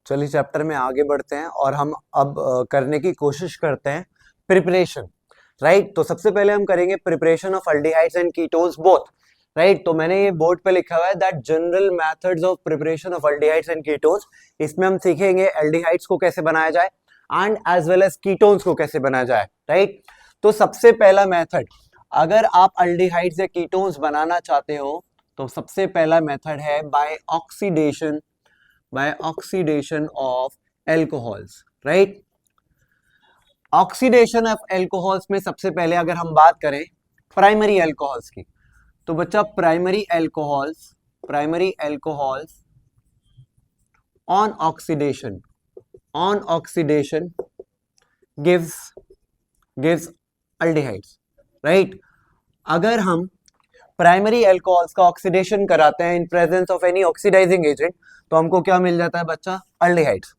चलिए चैप्टर में आगे बढ़ते हैं और हम अब करने की कोशिश करते हैं प्रिपरेशन, राइट। तो सबसे पहले हम करेंगे preparation of aldehydes and ketones both, right. तो मैंने ये बोर्ड पे लिखा हुआ है that general methods of preparation of aldehydes and ketones. इसमें हम सीखेंगे एल्डिहाइड्स को कैसे बनाया जाए and as well as ketones को कैसे बनाया जाए, राइट। तो सबसे पहला मेथड, अगर आप अल्डिहाइड्स या कीटोन्स बनाना चाहते हो तो सबसे पहला मेथड है by oxidation of alcohols, right. Oxidation of alcohols में सबसे पहले अगर हम बात करें प्राइमरी एल्कोहल्स की, तो बच्चा primary alcohols on oxidation gives aldehydes, right. अगर हम प्राइमरी एल्कोहल्स का ऑक्सीडेशन कराते हैं in presence of any oxidising agent तो हमको क्या मिल जाता है बच्चा, अल्डिहाइड्स।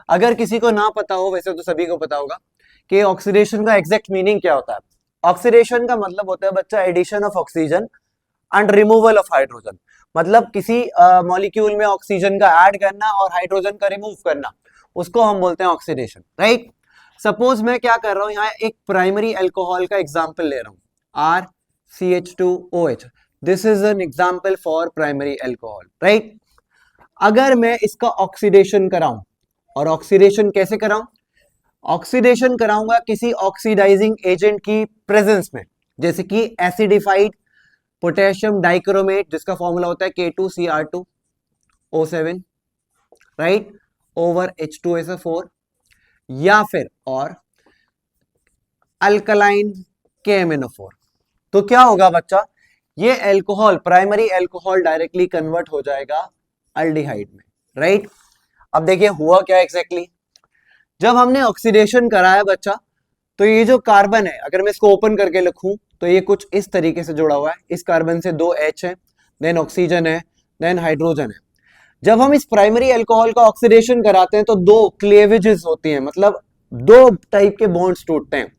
अगर किसी को ना पता हो, वैसे तो सभी को पता होगा कि ऑक्सीडेशन का एग्जैक्ट मीनिंग क्या होता है। ऑक्सीडेशन का मतलब होता है बच्चा addition of oxygen and removal of hydrogen. मतलब किसी मॉलिक्यूल में ऑक्सीजन का ऐड करना और हाइड्रोजन का रिमूव करना, उसको हम बोलते हैं ऑक्सीडेशन, राइट। सपोज मैं क्या कर रहा हूं, यहाँ एक प्राइमरी एल्कोहल का एग्जाम्पल ले रहा हूं, RCH2OH। This is an example for primary alcohol, right. अगर मैं इसका ऑक्सीडेशन कराऊं, और ऑक्सीडेशन कैसे कराऊं, ऑक्सीडेशन कराऊंगा किसी ऑक्सीडाइजिंग एजेंट की प्रेजेंस में, जैसे कि एसिडिफाइड पोटेशियम डाइक्रोमेट जिसका फॉर्मूला होता है K2Cr2O7, राइट, ओवर H2SO4, या फिर और अल्कलाइन KMnO4। तो क्या होगा बच्चा, ये alcohol primary alcohol directly convert हो जाएगा अल्डिहाइड में, राइट। अब देखिए हुआ क्या एग्जैक्टली, जब हमने ऑक्सीडेशन कराया बच्चा, तो ये जो कार्बन है, अगर मैं इसको ओपन करके लिखूं तो ये कुछ इस तरीके से जुड़ा हुआ है। इस कार्बन से 2 H है, देन ऑक्सीजन है, देन हाइड्रोजन है। जब हम इस प्राइमरी एल्कोहल का ऑक्सीडेशन कराते हैं तो 2 क्लेवेजेस होती हैं, मतलब 2 टाइप के बॉन्ड्स टूटते हैं,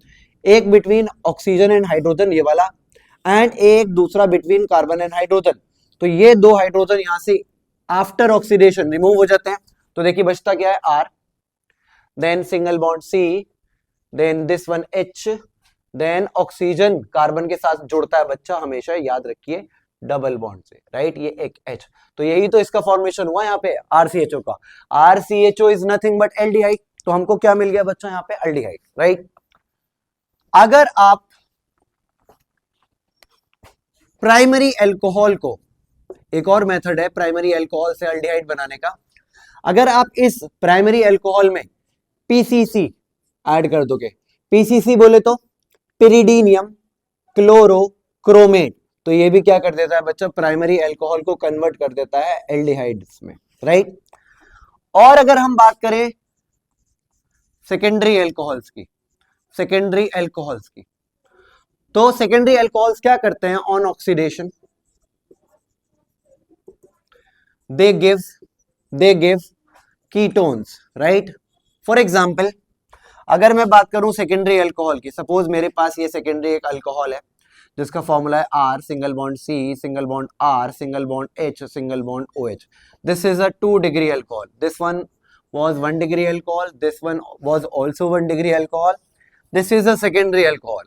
एक बिटवीन ऑक्सीजन एंड हाइड्रोजन ये वाला, एंड एक दूसरा बिटवीन कार्बन एंड हाइड्रोजन। तो ये 2 हाइड्रोजन यहां से आफ्टर ऑक्सीडेशन रिमूव हो जाते हैं। तो देखिए बचता क्या है, R, then single bond C, then this one H, then oxygen carbon के साथ जुड़ता है बच्चा, हमेशा याद रखिए डबल बॉन्ड से, राइट, ये एक H। तो यही तो इसका फॉर्मेशन हुआ यहाँ पे RCHO का। RCHO is nothing but aldehyde. तो हमको क्या मिल गया बच्चा यहाँ पे, एल्डिहाइड, राइट। अगर आप प्राइमरी एल्कोहल को, एक और मेथड है प्राइमरी एल्कोहल से एल्डिहाइड बनाने का, अगर आप इस प्राइमरी एल्कोहल में PCC ऐड कर दोगे, PCC बोले तो पिरिडीनियम क्लोरोक्रोमेट, तो ये भी क्या कर देता है बच्चा, प्राइमरी एल्कोहल को कन्वर्ट कर देता है एल्डिहाइड्स में, राइट। और अगर हम बात करें सेकेंडरी एल्कोहल्स की, तो सेकेंडरी एल्कोहल्स क्या करते हैं on oxidation, they give ketones, right. For example अगर मैं बात करूं सेकेंडरी अल्कोहल की, सपोज मेरे पास ये सेकेंडरी एक अल्कोहल है जिसका फॉर्मूला है R single bond C single bond R single bond H single bond OH। This is a 2 degree alcohol, this one was 1 degree alcohol, this one was also 1 degree alcohol, this is a secondary alcohol।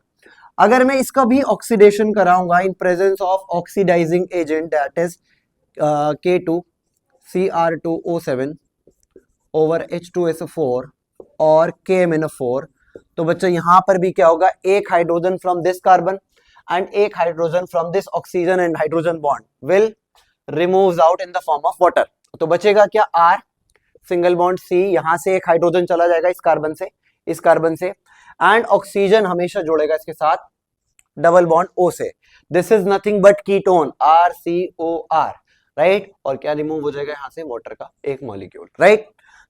अगर मैं इसका भी oxidation कराऊंगा in presence of oxidising agent that is K2Cr2O7 over H2SO4 और KMnO4, तो बच्चा यहां पर भी क्या होगा, एक hydrogen from this carbon and एक hydrogen from this oxygen and hydrogen bond will removes out in the form of water. तो बचेगा क्या, R सिंगल बॉन्ड C, यहां से एक हाइड्रोजन चला जाएगा इस कार्बन से एंड ऑक्सीजन हमेशा जुड़ेगा इसके साथ डबल बॉन्ड O से। This is nothing but ketone RCOR, right. और क्या रिमूव हो जाएगा यहां से, वाटर का एक मॉलिक्यूल, राइट।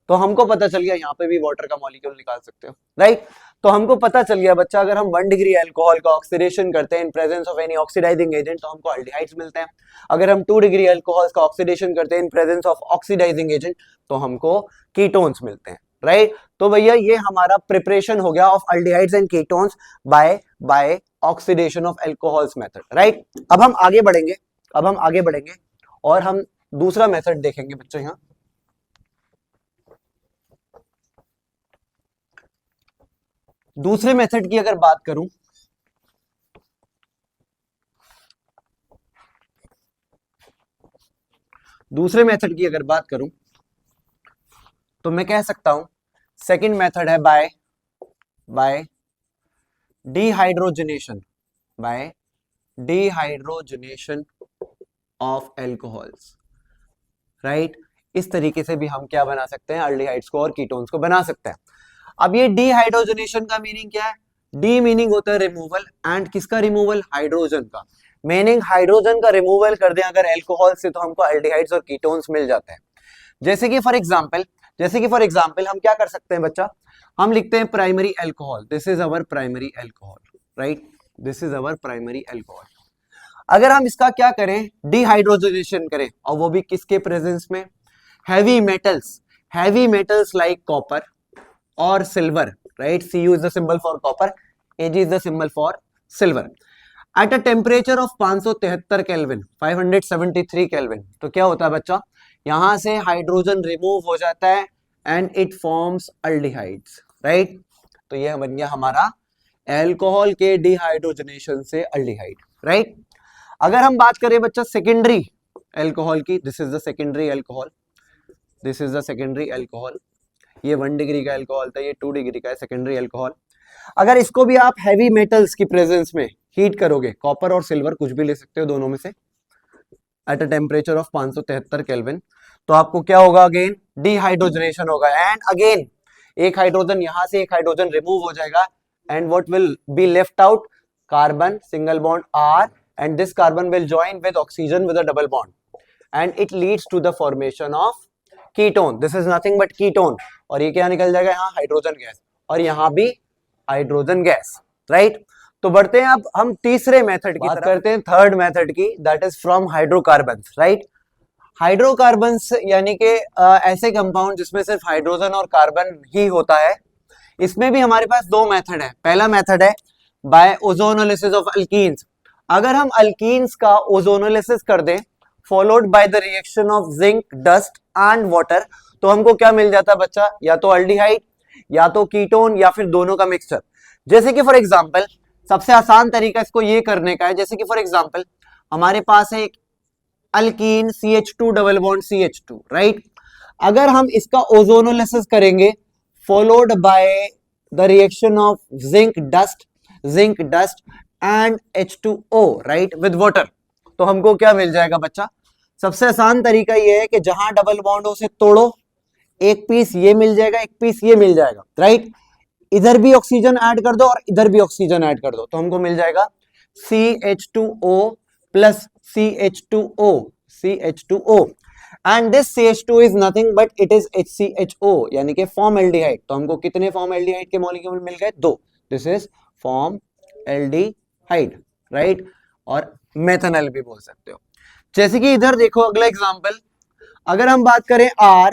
तो हमको पता चल गया यहाँ पे भी वाटर का मॉलिक्यूल निकाल सकते हो, राइट। तो हमको पता चल गया बच्चा, अगर हम 1 डिग्री अल्कोहल का ऑक्सीडेशन करते हैं in presence of any oxidising agent तो हमको एल्डिहाइड्स मिलते हैं। अगर हम 2 डिग्री अल्कोहल का ऑक्सीडेशन करते हैं in presence of oxidising agent तो हमको कीटोन्स मिलते हैं, राइट। तो भैया ये हमारा प्रिपरेशन हो गया of aldehydes and ketones by oxidation of alcohols method, right. अब हम आगे बढ़ेंगे और हम दूसरा मेथड देखेंगे बच्चों यहाँ। दूसरे मेथड की अगर बात करूं, दूसरे मेथड की अगर बात करूं तो मैं कह सकता हूं सेकंड मेथड है by dehydrogenation, by dehydrogenation of alcohols, right. इस तरीके से भी हम क्या बना सकते हैं, अल्डिहाइड्स को और कीटोन्स को बना सकते हैं। अब ये डिहाइड्रोजनेशन का मीनिंग क्या है? डी मीनिंग होता है रिमूवल, एंड किसका रिमूवल? हाइड्रोजन का। मीनिंग हाइड्रोजन का रिमूवल कर दें अगर अल्कोहल से तो हमको एल्डिहाइड्स और कीटोन्स मिल जाते हैं। जैसे कि फॉर एग्जांपल हम क्या कर सकते हैं बच्चा, हम लिखते हैं primary alcohol, this is our primary alcohol, right, this is our primary alcohol. अगर हम इसका क्या करें, डिहाइड्रोजनेशन करें, और वो भी किसके प्रेजेंस में? हैवी मेटल्स लाइक कॉपर और silver, right. Cu is the symbol for copper, Ag is the symbol for silver at a temperature of 573 kelvin, 573 kelvin. तो क्या होता है बच्चा, यहां से हाइड्रोजन रिमूव हो जाता है and it forms aldehydes, right. तो यह बन गया हमारा एल्कोहल के डिहाइड्रोजनेशन से अल्डिहाइड, राइट। अगर हम बात करें बच्चा सेकेंडरी एल्कोहल की, this is the secondary alcohol, this is the secondary alcohol. ये 1 डिग्री का अल्कोहल था, ये 2 डिग्री का है सेकेंडरी अल्कोहल। अगर इसको भी आप हैवी मेटल्स की प्रेजेंस में हीट करोगे, कॉपर और सिल्वर कुछ भी ले सकते हो दोनों में से, at a temperature of 573 kelvin, तो आपको क्या होगा, अगेन डिहाइड्रोजनेशन होगा, एंड अगेन एक हाइड्रोजन यहां से एक हाइड्रोजन रिमूव हो जाएगा, and what will be left out, carbon single bond R, and this carbon will join with oxygen with a double bond, and it leads to the formation of ketone. This is nothing but ketone, और ये क्या निकल जाएगा यहाँ, hydrogen gas, और यहाँ भी hydrogen gas, right. तो बढ़ते हैं अब हम तीसरे मेथड की बात करते हैं, थर्ड मेथड की, that is from hydrocarbons, right. Hydrocarbons यानी कि ऐसे कंपाउंड जिसमें सिर्फ हाइड्रोजन और कार्बन ही होता है। इसमें भी हमारे पास दो मेथड है। पहला मेथड है बाय ओजोनोलिसिस ऑफ अल्कीन्स। अगर हम अल्कीन्स का ओजोनोलिसिस कर दें followed by the reaction of zinc, dust and water, तो हमको क्या मिल जाता है बच्चा, या तो अल्डिहाइड या तो कीटोन या फिर दोनों का मिक्सचर। जैसे कि फॉर एग्जांपल सबसे आसान तरीका इसको ये करने का है, जैसे कि फॉर एग्जांपल हमारे पास है एक alkyne CH2 double bond CH2, right. अगर हम इसका ओजोनोलिसिस करेंगे followed by the reaction of zinc dust and H2O, right, with water, तो हमको क्या मिल जाएगा बच्चा। सबसे आसान तरीका ये है कि जहां डबल बॉन्ड हो उसे तोड़ो, एक पीस ये मिल जाएगा, एक पीस ये मिल जाएगा, राइट। इधर भी ऑक्सीजन ऐड कर दो और इधर भी ऑक्सीजन ऐड कर दो, तो हमको मिल जाएगा CH2O plus CH2O, and this CH2 is nothing but it is HCHO, यानी कि फॉर्म एल्डिहाइड। तो हमको कितने फॉर्म एल्डिहाइड के मॉलिक्यूल मिल गए, 2। This is form aldehyde, right, और मेथनॉल भी बोल सकते हो। जैसे कि इधर देखो अगला एग्जांपल, अगर हम बात करें R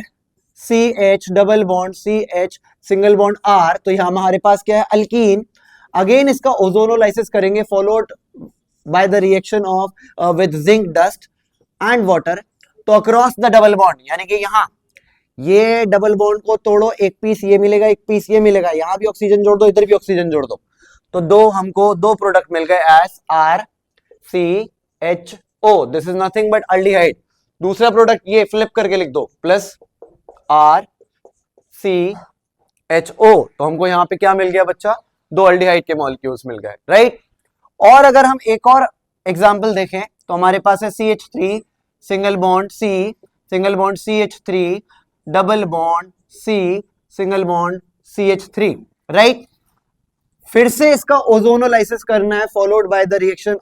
CH double bond CH single bond R, तो यहां हमारे पास क्या है, अल्कीन। अगेन इसका ओजोनोलाइसिस करेंगे followed by the reaction of with zinc dust and water, तो अक्रॉस द डबल बॉन्ड, यानी कि यहां ये डबल बॉन्ड को तोड़ो, एक पीस ये मिलेगा, एक पीस ये मिलेगा, यहां भी ऑक्सीजन जोड़ दो, इधर भी ऑक्सीजन जोड़ दो, तो हमको दो प्रोडक्ट मिल गए S RCHO, this is nothing but aldehyde. दूसरा प्रोडक्ट ये फ्लिप करके लिख दो, प्लस RCHO, तो हमको यहां पे क्या मिल गया बच्चा, 2 अल्डिहाइड के मॉलिक्यूल्स मिल गए, राइट। और अगर हम एक और एग्जांपल देखें तो हमारे पास है CH3 single bond CH3 double bond C single bond CH3, right. फिर से इसका ओजोनोलाइसिस करना है followed by the reaction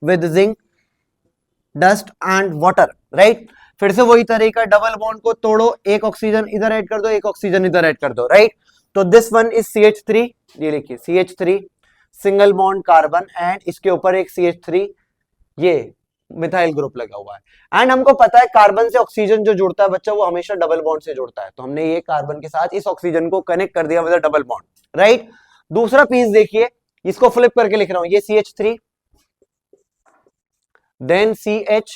with zinc dust and water, right. फिर से वही तरीका, डबल बॉन्ड को तोड़ो, एक ऑक्सीजन इधर ऐड कर दो, एक ऑक्सीजन इधर ऐड कर दो, राइट। तो दिस वन इज CH3, ये लिखिए CH3 single bond carbon, and इसके ऊपर एक CH3 ये मिथाइल ग्रुप लगा हुआ है। एंड हमको पता है कार्बन से ऑक्सीजन जो जुड़ता है बच्चा वो हमेशा डबल बॉन्ड से जुड़ता है, तो हमने ये कार्बन के साथ इस ऑक्सीजन को कनेक्ट कर दिया विद डबल बॉन्ड, राइट। दूसरा पीस देखिए, इसको फ्लिप करके लिख रहा हूं, ये CH3 then CH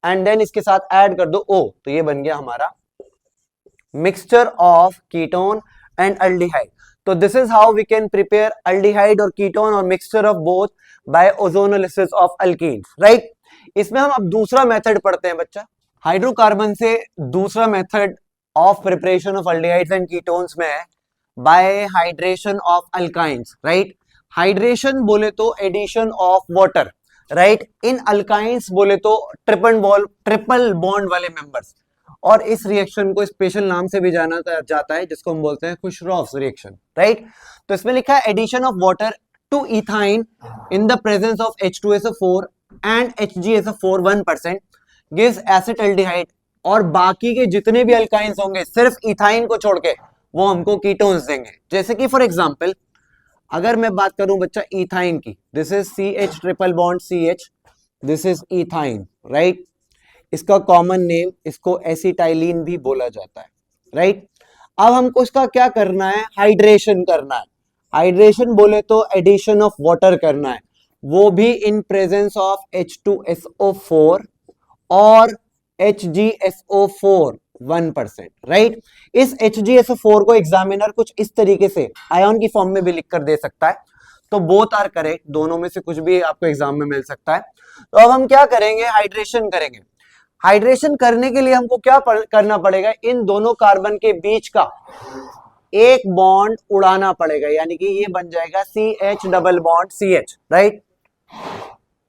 and then इसके साथ ऐड कर दो O, तो ये बन गया हमारा mixture of ketone and aldehyde. So this is how we can prepare aldehyde or ketone or mixture of both by ozonolysis of alkenes, right? इसमें हम अब दूसरा मेथड पढ़ते हैं बच्चा, हाइड्रोकार्बन से दूसरा method of preparation of aldehydes and ketones में है by hydration of alkynes, right? Hydration बोले तो एडिशन ऑफ वाटर, राइट? इन अल्काइंस बोले तो ट्रिपल बॉन्ड वाले मेंबर्स, और इस रिएक्शन को स्पेशल नाम से भी जाना जाता है जिसको हम बोलते हैं खुशरॉफ्स रिएक्शन, राइट? तो इसमें लिखा है addition of water to ethyne in the presence of H2SO4 and HgSO4 1% gives acetaldehyde, और बाकी के जितने भी अल्काइंस होंगे सिर्फ इथाइन को छोड़ के वो हमको कीटोन्स देंगे। जैसे कि फॉर एग्जांपल अगर मैं बात करूं बच्चा इथाइन की, this is CH triple bond CH, this is ethyne, right? इसका कॉमन नेम इसको एसिटाइलिन भी बोला जाता है, राइट? अब हमको इसका क्या करना है, हाइड्रेशन करना है। हाइड्रेशन बोले तो एडिशन ऑफ वाटर करना है, वो भी इन प्रेजेंस ऑफ H2SO4 और HgSO4 1%, राइट? इस HgSO4 को एग्जामिनर कुछ इस तरीके से आयन की फॉर्म में भी लिख कर दे सकता है, तो बोथ आर करेक्ट, दोनों में से कुछ भी आपको एग्जाम में मिल सकता है। तो अब हम क्या करेंगे, हाइड्रेशन करेंगे। हाइड्रेशन करने के लिए हमको क्या करना पड़ेगा, इन दोनों कार्बन के बीच का एक बॉन्ड उड़ाना पड़ेगा, यानी कि ये बन जाएगा CH double bond CH, right?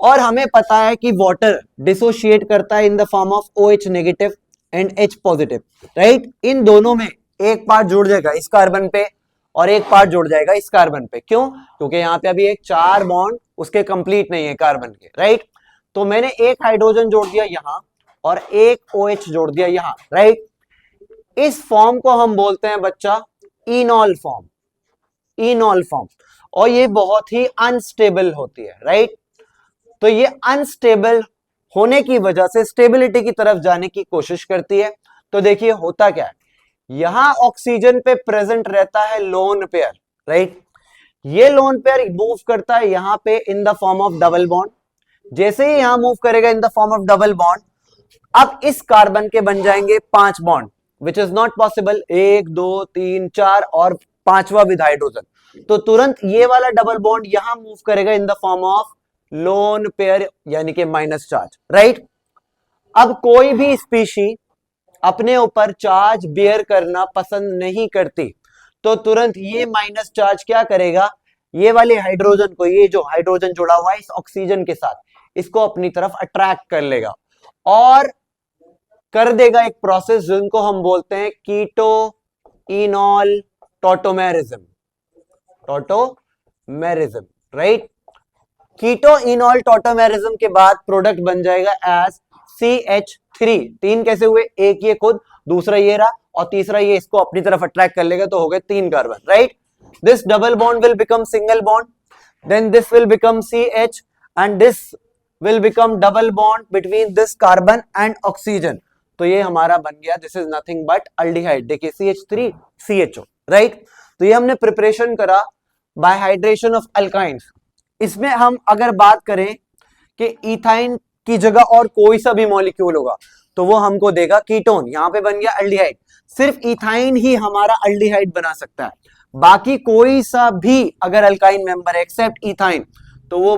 और हमें पता है कि वाटर डिसोशिएट करता है in the form of OH negative and H positive, right? इन दोनों में एक पार्ट जुड़ जाएगा इस कार्बन पे और एक पार्ट जुड़ जाएगा इस कार्बन पे। क्यों? क्योंकि यहाँ पे अभी एक 4 बॉन्ड उसके कंप्लीट नहीं है कार्बन के, राइट? तो मैंने एक हाइड्रोजन जोड़ दिया यहां और एक OH जोड़ दिया यहां, राइट? इस फॉर्म को हम बोलते हैं बच्चा इनॉल फॉर्म, इनॉल फॉर्म, और ये बहुत ही अनस्टेबल होती है, राइट? तो ये अनस्टेबल होने की वजह से स्टेबिलिटी की तरफ जाने की कोशिश करती है। तो देखिए होता क्या है, यहां ऑक्सीजन पे प्रेजेंट रहता है लोन पेयर, राइट? ये लोन पेयर मूव करता है यहां पे इन the form of double bond. जैसे ही यहां मूव करेगा इन the form of double bond, अब इस कार्बन के बन जाएंगे 5 bond, which is not possible, 1 2 3 4 और 5वां विद हाइड्रोजन। तो तुरंत ये वाला डबल बॉन्ड यहां मूव करेगा इन the form of lone pair, यानी कि माइनस चार्ज, राइट? अब कोई भी स्पीशी अपने ऊपर चार्ज बेयर करना पसंद नहीं करती, तो तुरंत ये माइनस चार्ज क्या करेगा, ये वाले हाइड्रोजन को, ये जो हाइड्रोजन जुड़ा हुआ है इस ऑक्सीजन के साथ, इसको अपनी तरफ अट्रैक्ट कर लेगा और कर देगा एक प्रोसेस जिनको हम बोलते हैं कीटो इनॉल टॉटोमेरिज्म, टॉटोमेरिज्म, राइट? कीटो इनॉल टॉटोमेरिज्म के बाद प्रोडक्ट बन जाएगा एज CH3। 3 कैसे हुए, एक ये खुद, दूसरा ये रहा और तीसरा ये इसको अपनी तरफ अट्रैक्ट कर लेगा, तो हो गए 3 carbon, right? This double bond will become single bond, then this will become CH and this will become double bond between this carbon and oxygen. तो ये हमारा बन गया, this is nothing but aldehyde. देखिए CH3 CHO, राइट? तो ये हमने preparation करा बाय हाइड्रेशन ऑफ अल्काइंस। इसमें हम अगर बात करें कि इथाइन की जगह और कोई सा भी मॉलिक्यूल होगा तो वो हमको देगा कीटोन, यहां पे बन गया अल्डिहाइड। सिर्फ इथाइन ही हमारा अल्डिहाइड बना सकता है, बाकी कोई सा भी अगर अल्काइन मेंबर है एक्सेप्ट इथाइन तो वो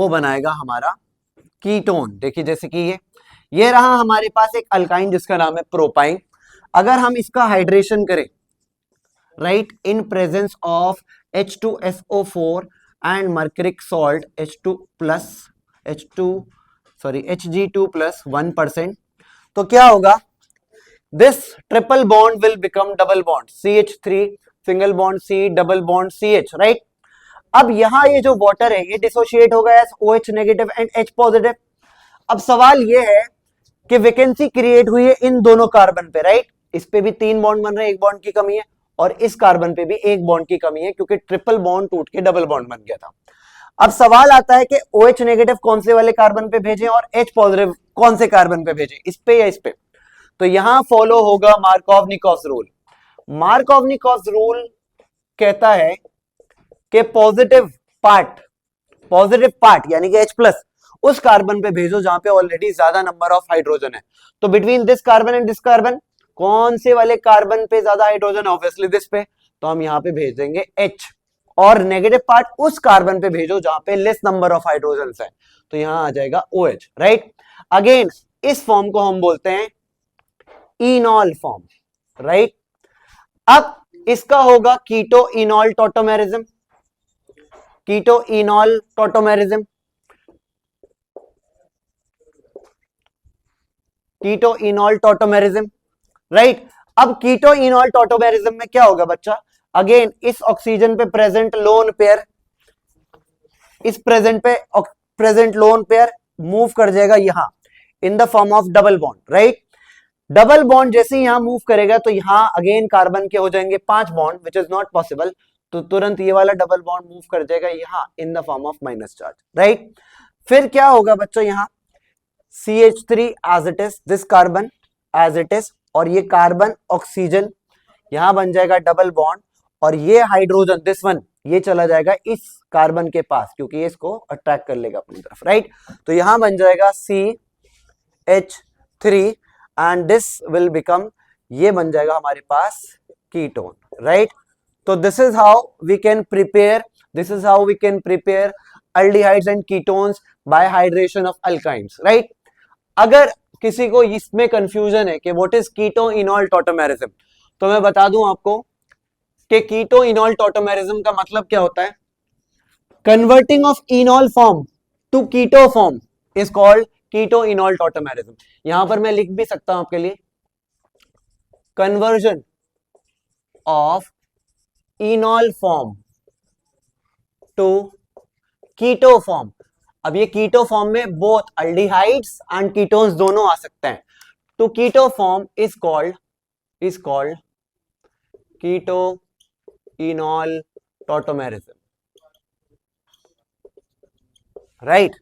बनाएगा हमारा कीटोन। देखिए जैसे कि ये रहा हमारे पास एक अल्काइन जिसका नाम है प्रोपाइन। अगर हम इसका हाइड्रेशन करें, right, in presence of H2SO4 and mercuric salt Hg2 plus 1%, तो क्या होगा, this triple bond will become double bond CH3 single bond C double bond CH, right? अब यहां ये जो वाटर है ये डिसोशिएट होगा as OH negative and H positive. अब सवाल ये है कि वैकेंसी क्रिएट हुई है इन दोनों कार्बन पे, राइट? इस पे भी 3 बॉन्ड बन रहे हैं, 1 बॉन्ड की कमी है, और इस कार्बन पे भी 1 बॉन्ड की कमी है क्योंकि ट्रिपल बॉन्ड टूट के डबल बॉन्ड बन गया था। अब सवाल आता है कि OH नेगेटिव कौन से वाले कार्बन पे भेजें और H पॉजिटिव कौन से कार्बन पे भेजें, इस पे या इस पे? तो यहां फॉलो होगा मार्कोव-निकोव्स रूल। मार्कोव-निकोव्स रूल कहता है कि पॉजिटिव पार्ट यानी कि H+ उस कार्बन पे भेजो जहां पे ऑलरेडी ज्यादा नंबर ऑफ हाइड्रोजन है। तो between this carbon and this carbon कौन से वाले कार्बन पे ज्यादा हाइड्रोजन, ऑब्वियसली दिस पे, तो हम यहाँ पे भेज देंगे H, और नेगेटिव पार्ट उस कार्बन पे भेजो जहां पे लेस नंबर ऑफ हाइड्रोजन है, तो यहां आ जाएगा OH, राइट। अगेन इस फॉर्म को हम बोलते हैं इनॉल फॉर्म, राइट। अब इसका होगा कीटो इनॉल टॉटोमेरिज्म, कीटो इनॉल टॉटोमेरिज्म, कीटो इनॉल टॉटोमेरिज्म, राइट। अब कीटो इनॉल टॉटोमेरिज्म में क्या होगा बच्चा, अगेन इस ऑक्सीजन पे प्रेजेंट लोन पेयर, इस प्रेजेंट लोन पेयर मूव कर जाएगा यहां in the form of double bond, right. Double bond जैसे यहां मूव करेगा तो यहां अगेन कार्बन के हो जाएंगे 5 bond, which is not possible, तो तुरंत ये वाला डबल बॉन्ड मूव कर जाएगा यहां in the form of minus charge, right. फिर क्या होगा बच्चों, यहां CH3 as it is, this carbon as it is, और ये कार्बन ऑक्सीजन यहां बन जाएगा डबल बॉन्ड, और ये हाइड्रोजन दिस वन ये चला जाएगा इस कार्बन के पास, क्योंकि ये इसको अट्रैक्ट कर लेगा अपनी तरफ, राइट। तो यहां बन जाएगा CH3 and this will become, ये बन जाएगा हमारे पास कीटोन, राइट। तो this is how we can prepare, this is how we can prepare aldehydes and ketones by hydration of alkynes, right. अगर किसी को इसमें कंफ्यूजन है कि what is keto enol tautomerism, तो मैं बता दूं आपको कि कीटो इनॉल टॉटोमेरिज्म का मतलब क्या होता है, converting of enol form to keto form is called keto enol tautomerism. यहां पर मैं लिख भी सकता हूं आपके लिए, conversion of enol form to keto form. अब ये कीटो फॉर्म में बोथ अल्डिहाइड्स एंड कीटोन्स दोनों आ सकते हैं, तो keto form is called keto enol tautomerism, right.